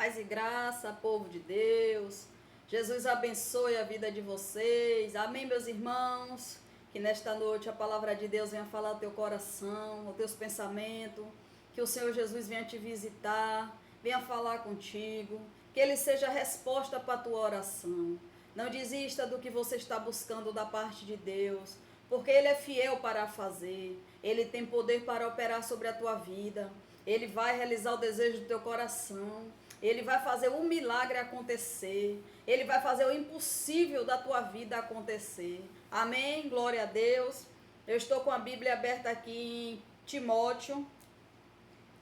Paz e graça, povo de Deus. Jesus abençoe a vida de vocês. Amém, meus irmãos. Que nesta noite a palavra de Deus venha falar ao teu coração, aos teus pensamentos. Que o Senhor Jesus venha te visitar, venha falar contigo. Que Ele seja a resposta para a tua oração. Não desista do que você está buscando da parte de Deus, porque Ele é fiel para fazer. Ele tem poder para operar sobre a tua vida. Ele vai realizar o desejo do teu coração. Ele vai fazer um milagre acontecer. Ele vai fazer o impossível da tua vida acontecer. Amém? Glória a Deus. Eu estou com a Bíblia aberta aqui em Timóteo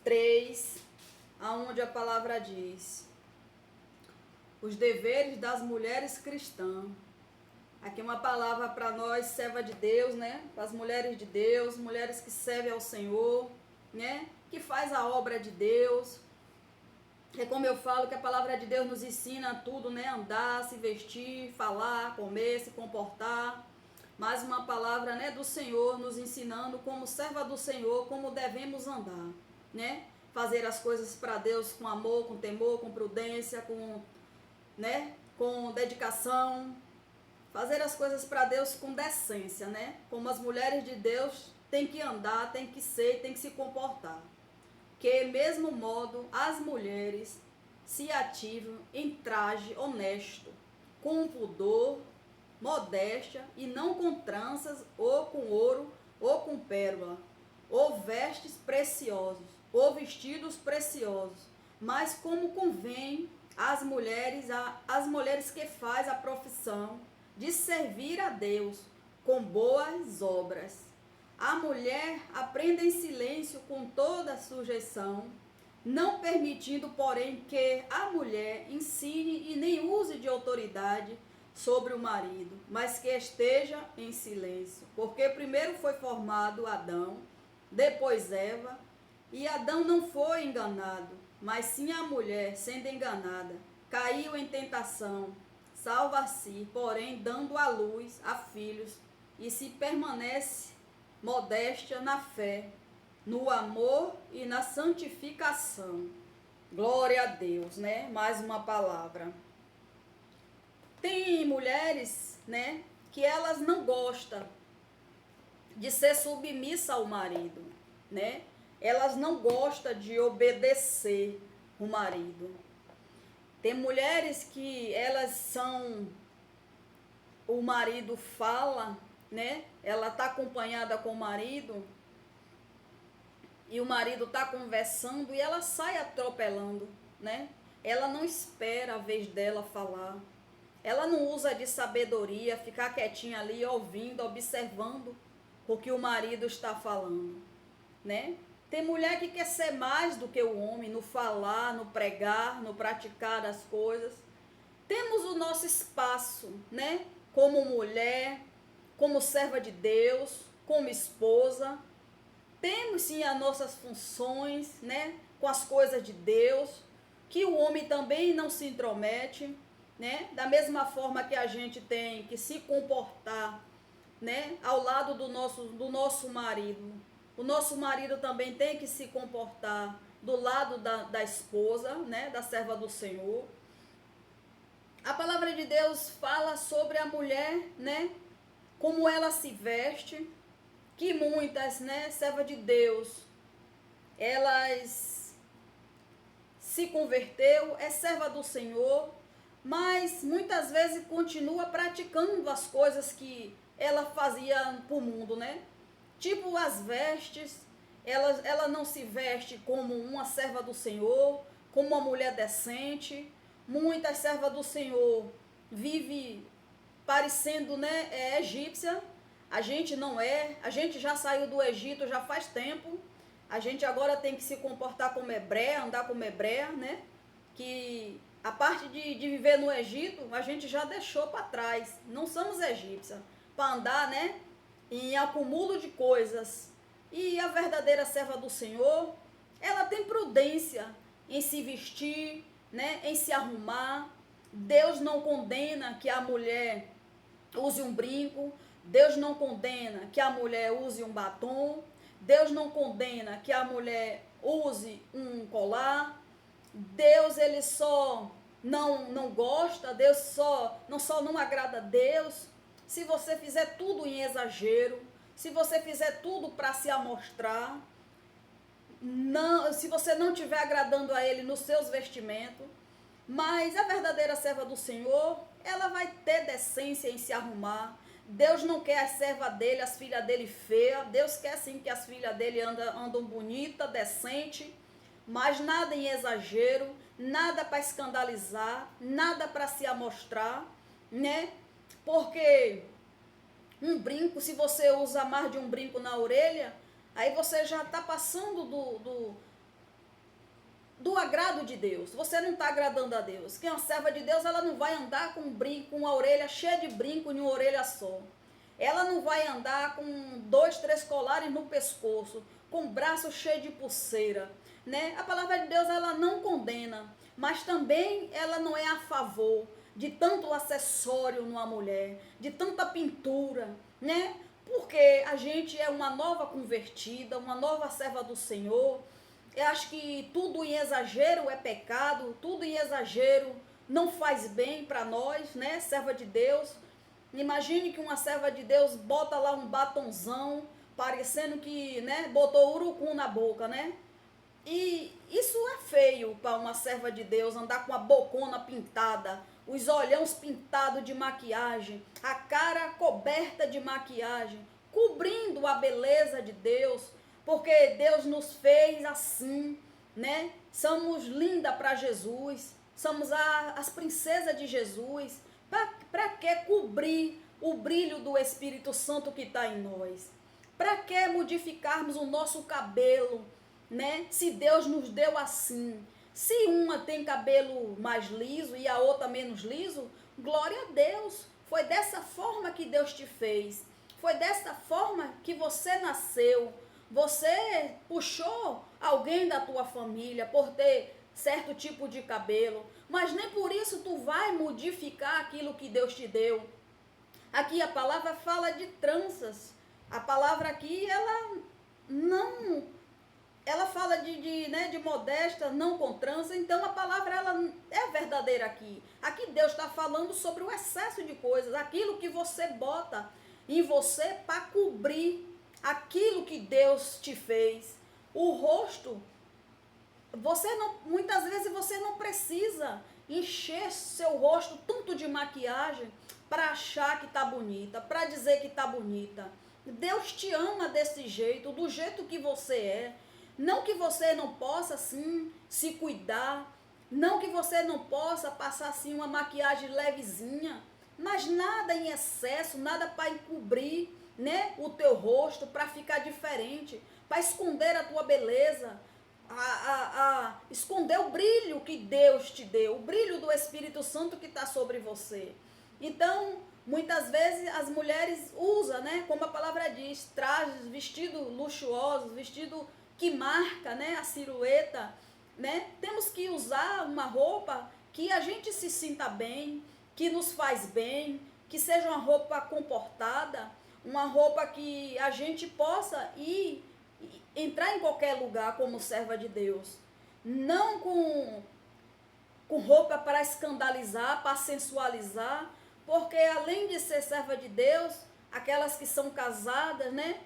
3, aonde a palavra diz: os deveres das mulheres cristãs. Aqui uma palavra para nós, serva de Deus, né? Para as mulheres de Deus, mulheres que servem ao Senhor, né? Que faz a obra de Deus. É como eu falo, que a palavra de Deus nos ensina tudo, né? Andar, se vestir, falar, comer, se comportar. Mais uma palavra, né, do Senhor nos ensinando como serva do Senhor, como devemos andar, né? Fazer as coisas para Deus com amor, com temor, com prudência, com dedicação. Fazer as coisas para Deus com decência, né? Como as mulheres de Deus têm que andar, têm que ser, têm que se comportar. Que, mesmo modo, as mulheres se ativam em traje honesto, com pudor, modéstia, e não com tranças, ou com ouro, ou com pérola, ou vestes preciosos, ou vestidos preciosos, mas como convém às mulheres que faz a profissão de servir a Deus com boas obras. A mulher aprenda em silêncio com toda sujeição, não permitindo, porém, que a mulher ensine e nem use de autoridade sobre o marido, mas que esteja em silêncio. Porque primeiro foi formado Adão, depois Eva, e Adão não foi enganado, mas sim a mulher, sendo enganada, caiu em tentação, salva a si, porém, dando à luz a filhos, e se permanece modéstia na fé, no amor e na santificação. Glória a Deus, né? Mais uma palavra. Tem mulheres, né, que elas não gostam de ser submissa ao marido, né? Elas não gostam de obedecer o marido. Tem mulheres que elas são, o marido fala, né? Ela está acompanhada com o marido e o marido está conversando e ela sai atropelando, né? Ela não espera a vez dela falar. Ela não usa de sabedoria, ficar quietinha ali, ouvindo, observando o que o marido está falando, né? Tem mulher que quer ser mais do que o homem, no falar, no pregar, no praticar as coisas. Temos o nosso espaço, né? Como mulher, como serva de Deus, como esposa. Temos sim as nossas funções, né? Com as coisas de Deus, que o homem também não se intromete, né? Da mesma forma que a gente tem que se comportar, né? Ao lado do nosso marido. O nosso marido também tem que se comportar do lado da esposa, né? Da serva do Senhor. A palavra de Deus fala sobre a mulher, né? Como ela se veste, que muitas, né, serva de Deus, elas se converteu, é serva do Senhor, mas muitas vezes continua praticando as coisas que ela fazia para o mundo, né? Tipo as vestes, ela não se veste como uma serva do Senhor, como uma mulher decente. Muitas servas do Senhor vive parecendo, né, egípcia. A gente não é, a gente já saiu do Egito já faz tempo. A gente agora tem que se comportar como hebreia, andar como hebreia, né? Que a parte de viver no Egito, a gente já deixou para trás. Não somos egípcias para andar, né, em acúmulo de coisas. E a verdadeira serva do Senhor, ela tem prudência em se vestir, né, em se arrumar. Deus não condena que a mulher use um brinco. Deus não condena que a mulher use um batom. Deus não condena que a mulher use um colar. Deus, ele só não gosta, Deus só não agrada a Deus se você fizer tudo em exagero, se você fizer tudo para se amostrar, não, se você não estiver agradando a Ele nos seus vestimentos. Mas a verdadeira serva do Senhor, ela vai ter decência em se arrumar. Deus não quer as servas dele, as filhas dele feias. Deus quer sim que as filhas dele andam bonita, decente, mas nada em exagero, nada para escandalizar, nada para se amostrar, né? Porque um brinco, se você usa mais de um brinco na orelha, aí você já está passando do agrado de Deus. Você não está agradando a Deus. Quem é uma serva de Deus, ela não vai andar com um brinco, com a orelha cheia de brinco em uma orelha só. Ela não vai andar com 2, 3 colares no pescoço, com o braço cheio de pulseira, né? A palavra de Deus, ela não condena, mas também ela não é a favor de tanto acessório numa mulher, de tanta pintura, né? Porque a gente é uma nova convertida, uma nova serva do Senhor. Eu acho que tudo em exagero é pecado, tudo em exagero não faz bem para nós, né? Serva de Deus. Imagine que uma serva de Deus bota lá um batonzão, parecendo que, né, botou urucum na boca, né? E isso é feio para uma serva de Deus, andar com a bocona pintada, os olhões pintados de maquiagem, a cara coberta de maquiagem, cobrindo a beleza de Deus, porque Deus nos fez assim, né? Somos linda para Jesus, somos as princesas de Jesus. Para que cobrir o brilho do Espírito Santo que está em nós? Para que modificarmos o nosso cabelo, né? Se Deus nos deu assim. Se uma tem cabelo mais liso e a outra menos liso, glória a Deus. Foi dessa forma que Deus te fez. Foi dessa forma que você nasceu. Você puxou alguém da tua família por ter certo tipo de cabelo, mas nem por isso tu vai modificar aquilo que Deus te deu. Aqui a palavra fala de tranças. A palavra aqui, ela fala de modesta, não com trança. Então a palavra, ela é verdadeira aqui. Aqui Deus está falando sobre o excesso de coisas, aquilo que você bota em você para cobrir aquilo que Deus te fez. O rosto, muitas vezes você não precisa encher seu rosto tanto de maquiagem para achar que está bonita, para dizer que está bonita. Deus te ama desse jeito, do jeito que você é. Não que você não possa, sim, se cuidar. Não que você não possa passar, assim, uma maquiagem levezinha. Mas nada em excesso, nada para encobrir, né, o teu rosto, para ficar diferente, para esconder a tua beleza, esconder o brilho que Deus te deu, o brilho do Espírito Santo que está sobre você. Então, muitas vezes as mulheres usam, né, como a palavra diz, trajes, vestidos luxuosos, vestido que marca, né, a silhueta, né? Temos que usar uma roupa que a gente se sinta bem, que nos faz bem, que seja uma roupa comportada, uma roupa que a gente possa entrar em qualquer lugar como serva de Deus. Não com roupa para escandalizar, para sensualizar, porque além de ser serva de Deus, aquelas que são casadas, né,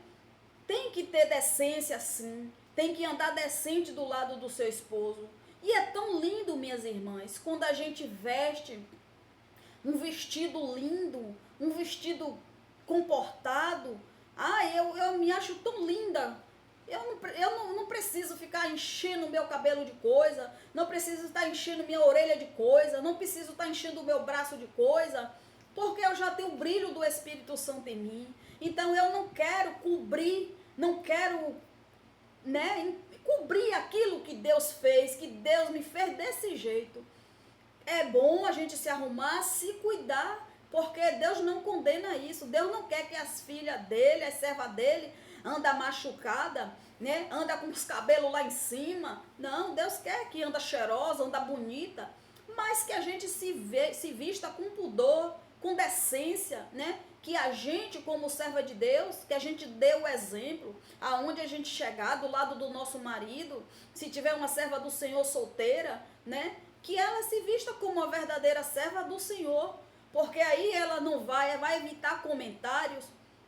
tem que ter decência sim, tem que andar decente do lado do seu esposo. E é tão lindo, minhas irmãs, quando a gente veste um vestido lindo, um vestido comportado. Eu me acho tão linda. Eu não preciso ficar enchendo o meu cabelo de coisa, não preciso estar enchendo minha orelha de coisa, não preciso estar enchendo o meu braço de coisa, porque eu já tenho o brilho do Espírito Santo em mim. Então eu não quero cobrir, não quero, né, cobrir aquilo que Deus fez, que Deus me fez desse jeito. É bom a gente se arrumar, se cuidar, porque Deus não condena isso. Deus não quer que as filhas dele, as servas dele, anda machucada, né? Anda com os cabelos lá em cima. Não, Deus quer que anda cheirosa, anda bonita, mas que a gente se vista com pudor, com decência, né? Que a gente, como serva de Deus, que a gente dê o exemplo, aonde a gente chegar, do lado do nosso marido, se tiver uma serva do Senhor solteira, né? Que ela se vista como uma verdadeira serva do Senhor, porque aí ela não vai evitar comentários,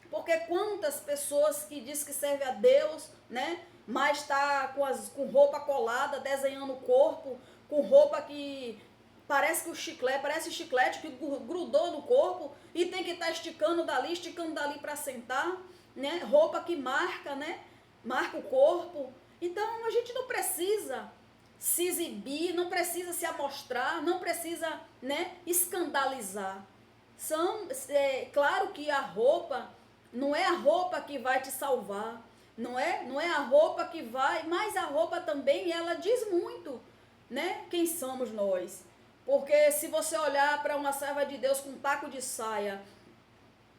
porque quantas pessoas que diz que serve a Deus, né? Mas está com roupa colada, desenhando o corpo, com roupa que parece chiclete que grudou no corpo e tem que estar esticando dali para sentar, né? Roupa que marca, né? Marca o corpo. Então a gente não precisa se exibir, não precisa se amostrar, não precisa, né, escandalizar. Claro que a roupa não é a roupa que vai te salvar, não é a roupa que vai, mas a roupa também ela diz muito, né? Quem somos nós? Porque se você olhar para uma serva de Deus com um taco de saia,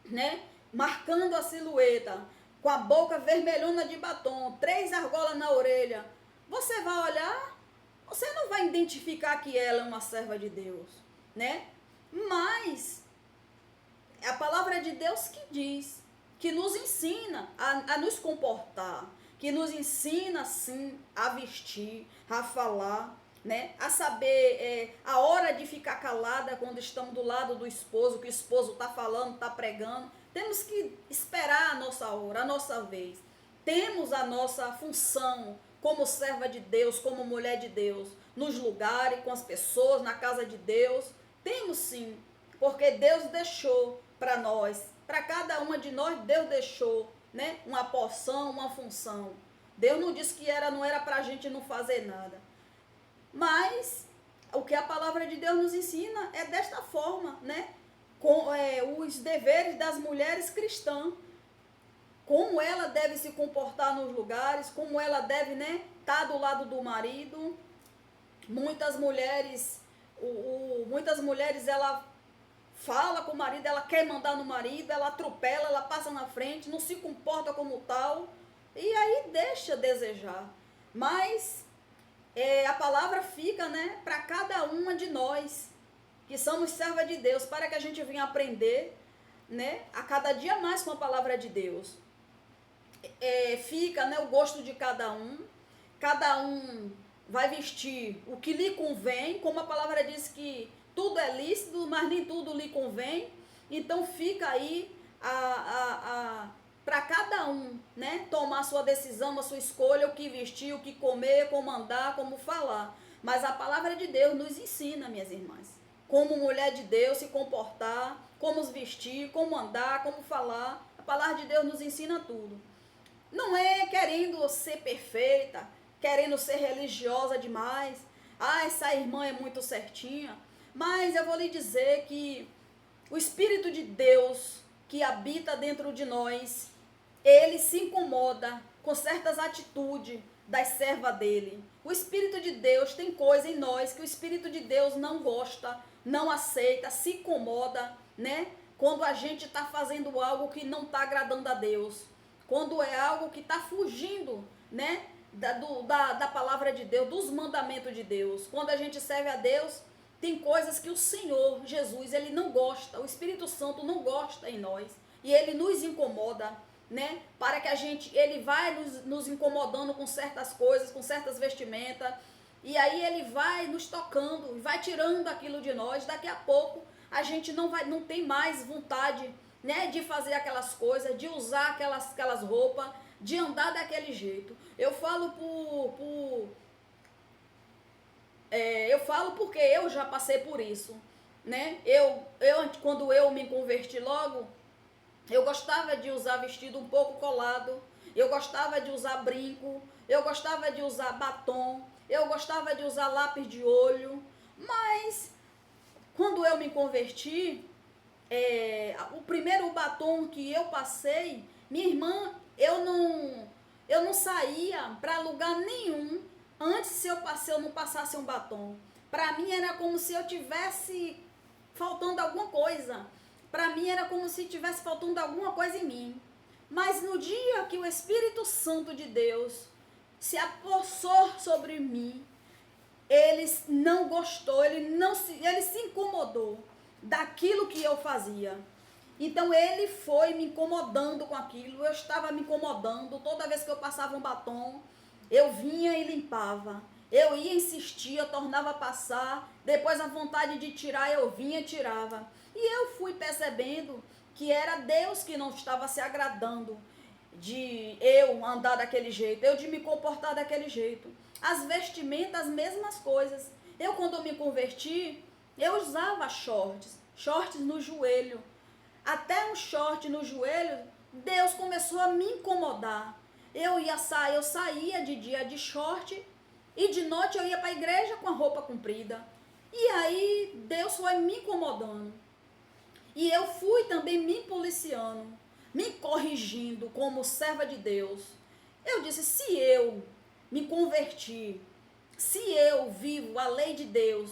né, marcando a silhueta, com a boca vermelhona de batom, 3 argolas na orelha, você vai olhar, você não vai identificar que ela é uma serva de Deus, né? Mas é a palavra de Deus que diz, que nos ensina a nos comportar, que nos ensina, sim, a vestir, a falar, né? A saber a hora de ficar calada quando estamos do lado do esposo, que o esposo está falando, está pregando. Temos que esperar a nossa hora, a nossa vez. Temos a nossa função como serva de Deus, como mulher de Deus, nos lugares, com as pessoas, na casa de Deus. Temos sim, porque Deus deixou para nós, para cada uma de nós, Deus deixou, né, uma porção, uma função. Deus não disse que não era para a gente não fazer nada. Mas o que a palavra de Deus nos ensina é desta forma, né? Com os deveres das mulheres cristãs, como ela deve se comportar nos lugares, como ela deve, né, estar do lado do marido. Muitas mulheres, ela fala com o marido, ela quer mandar no marido, ela atropela, ela passa na frente, não se comporta como tal, e aí deixa a desejar. Mas a palavra fica, né, para cada uma de nós, que somos servas de Deus, para que a gente venha aprender, né, a cada dia mais com a palavra de Deus. Fica, né, o gosto de cada um vai vestir o que lhe convém, como a palavra diz que tudo é lícito, mas nem tudo lhe convém. Então fica aí para cada um, né, tomar a sua decisão, a sua escolha, o que vestir, o que comer, como andar, como falar. Mas a palavra de Deus nos ensina, minhas irmãs, como mulher de Deus se comportar, como se vestir, como andar, como falar. A palavra de Deus nos ensina tudo. Não é querendo ser perfeita, querendo ser religiosa demais. Essa irmã é muito certinha. Mas eu vou lhe dizer que o Espírito de Deus que habita dentro de nós, ele se incomoda com certas atitudes das servas dele. O Espírito de Deus tem coisa em nós que o Espírito de Deus não gosta, não aceita, se incomoda, né? Quando a gente está fazendo algo que não está agradando a Deus. Quando é algo que está fugindo, né? Da palavra de Deus, dos mandamentos de Deus. Quando a gente serve a Deus, tem coisas que o Senhor Jesus, ele não gosta, o Espírito Santo não gosta em nós. E ele nos incomoda, né? Para que ele vai nos incomodando com certas coisas, com certas vestimentas. E aí ele vai nos tocando, vai tirando aquilo de nós. Daqui a pouco a gente não tem mais vontade, né, de fazer aquelas coisas, de usar aquelas roupas, de andar daquele jeito. Eu falo eu falo porque eu já passei por isso, né? Quando eu me converti logo, eu gostava de usar vestido um pouco colado, eu gostava de usar brinco, eu gostava de usar batom, eu gostava de usar lápis de olho, mas quando eu me converti, o primeiro batom que eu passei, minha irmã, eu não saía para lugar nenhum antes se eu não passasse um batom. Para mim era como se eu tivesse faltando alguma coisa. Para mim era como se tivesse faltando alguma coisa em mim. Mas no dia que o Espírito Santo de Deus se apossou sobre mim, ele não gostou, ele se incomodou. daquilo que eu fazia. Então ele foi me incomodando com aquilo, eu estava me incomodando, toda vez que eu passava um batom, eu vinha e limpava. Eu ia insistir, eu tornava a passar, depois a vontade de tirar eu vinha e tirava. E eu fui percebendo que era Deus que não estava se agradando de eu andar daquele jeito, eu de me comportar daquele jeito. As vestimentas, as mesmas coisas. Eu, quando me converti, eu usava shorts no joelho. Até um short no joelho, Deus começou a me incomodar. Eu saía de dia de short e de noite eu ia para a igreja com a roupa comprida. E aí Deus foi me incomodando. E eu fui também me policiando, me corrigindo como serva de Deus. Eu disse, se eu me converti, se eu vivo a lei de Deus,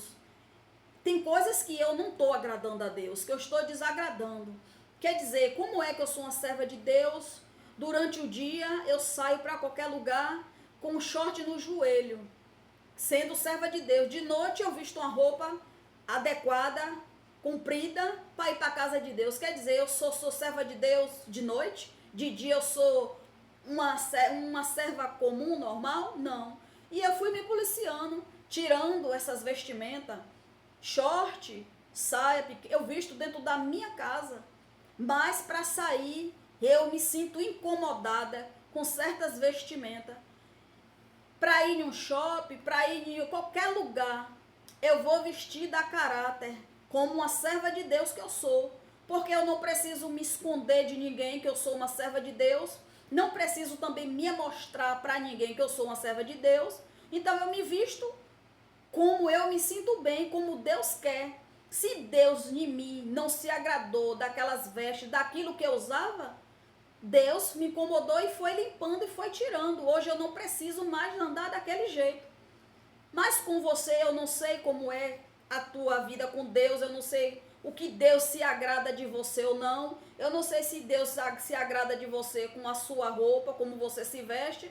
tem coisas que eu não estou agradando a Deus, que eu estou desagradando. Quer dizer, como é que eu sou uma serva de Deus? Durante o dia eu saio para qualquer lugar com um short no joelho, sendo serva de Deus. De noite eu visto uma roupa adequada, comprida, para ir para a casa de Deus. Quer dizer, eu sou serva de Deus de noite? De dia eu sou uma serva comum, normal? Não. E eu fui me policiando, tirando essas vestimentas, short, saia, eu visto dentro da minha casa. Mas para sair, eu me sinto incomodada com certas vestimentas. Para ir em um shopping, para ir em qualquer lugar, eu vou vestida a caráter, como uma serva de Deus que eu sou. Porque eu não preciso me esconder de ninguém que eu sou uma serva de Deus. Não preciso também me mostrar para ninguém que eu sou uma serva de Deus. Então eu me visto como eu me sinto bem, como Deus quer. Se Deus em mim não se agradou daquelas vestes, daquilo que eu usava, Deus me incomodou e foi limpando e foi tirando. Hoje eu não preciso mais andar daquele jeito. Mas com você eu não sei como é a tua vida com Deus, eu não sei o que Deus se agrada de você ou não. Eu não sei se Deus se agrada de você com a sua roupa, como você se veste.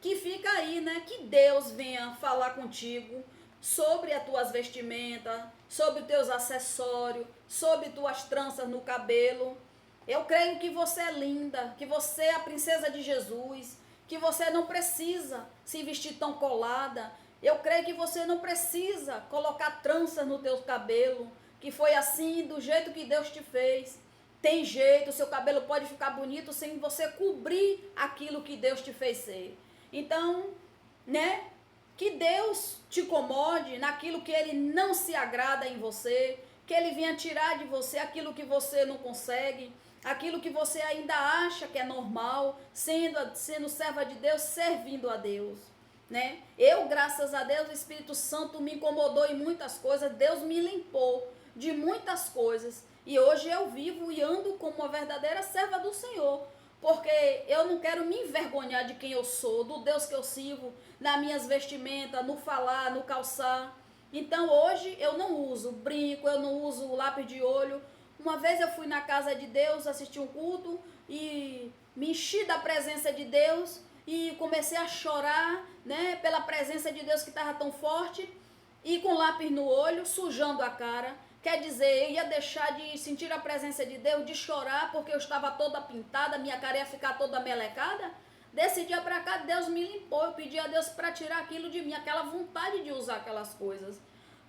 Que fica aí, né? Que Deus venha falar contigo sobre as tuas vestimentas, sobre os teus acessórios, sobre tuas tranças no cabelo. Eu creio que você é linda, que você é a princesa de Jesus, que você não precisa se vestir tão colada. Eu creio que você não precisa colocar tranças no teu cabelo, que foi assim, do jeito que Deus te fez. Tem jeito, seu cabelo pode ficar bonito sem você cobrir aquilo que Deus te fez ser. Então, né? Que Deus te incomode naquilo que Ele não se agrada em você, que Ele venha tirar de você aquilo que você não consegue, aquilo que você ainda acha que é normal, sendo serva de Deus, servindo a Deus, né? Eu, graças a Deus, o Espírito Santo me incomodou em muitas coisas, Deus me limpou de muitas coisas, e hoje eu vivo e ando como uma verdadeira serva do Senhor, porque eu não quero me envergonhar de quem eu sou, do Deus que eu sirvo, nas minhas vestimentas, no falar, no calçar. Então hoje eu não uso brinco, eu não uso lápis de olho. Uma vez eu fui na casa de Deus, assisti um culto e me enchi da presença de Deus e comecei a chorar, né, pela presença de Deus que estava tão forte, e com lápis no olho, sujando a cara. Quer dizer, eu ia deixar de sentir a presença de Deus, de chorar, porque eu estava toda pintada, minha cara ia ficar toda melecada. Desse dia para cá, Deus me limpou. Eu pedi a Deus para tirar aquilo de mim, aquela vontade de usar aquelas coisas.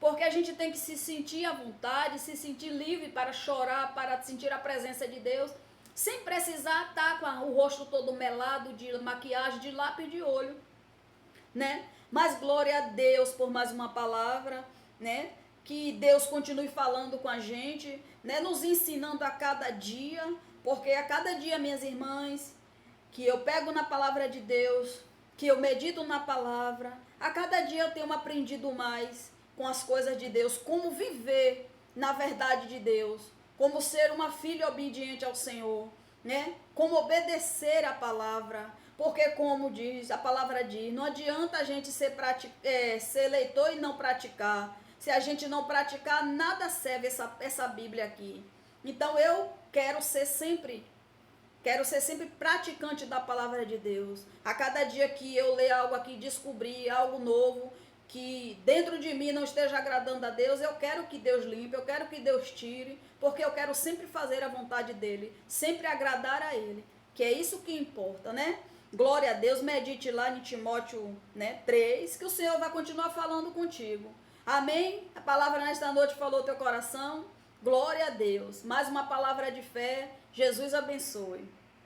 Porque a gente tem que se sentir à vontade, se sentir livre para chorar, para sentir a presença de Deus, sem precisar estar com o rosto todo melado de maquiagem, de lápis de olho, né? Mas glória a Deus por mais uma palavra, né? Que Deus continue falando com a gente, né? Nos ensinando a cada dia, porque a cada dia, minhas irmãs, que eu pego na palavra de Deus, que eu medito na palavra, a cada dia eu tenho aprendido mais com as coisas de Deus, como viver na verdade de Deus, como ser uma filha obediente ao Senhor, né? Como obedecer a palavra, porque como diz, a palavra diz, não adianta a gente ser leitor e não praticar. Se a gente não praticar, nada serve essa Bíblia aqui. Então eu quero ser sempre praticante da palavra de Deus. A cada dia que eu ler algo aqui, descobrir algo novo, que dentro de mim não esteja agradando a Deus, eu quero que Deus limpe, eu quero que Deus tire, porque eu quero sempre fazer a vontade dele, sempre agradar a ele, que é isso que importa, né? Glória a Deus, medite lá em Timóteo, né, 3, que o Senhor vai continuar falando contigo. Amém? A palavra nesta noite falou teu coração. Glória a Deus. Mais uma palavra de fé. Jesus abençoe.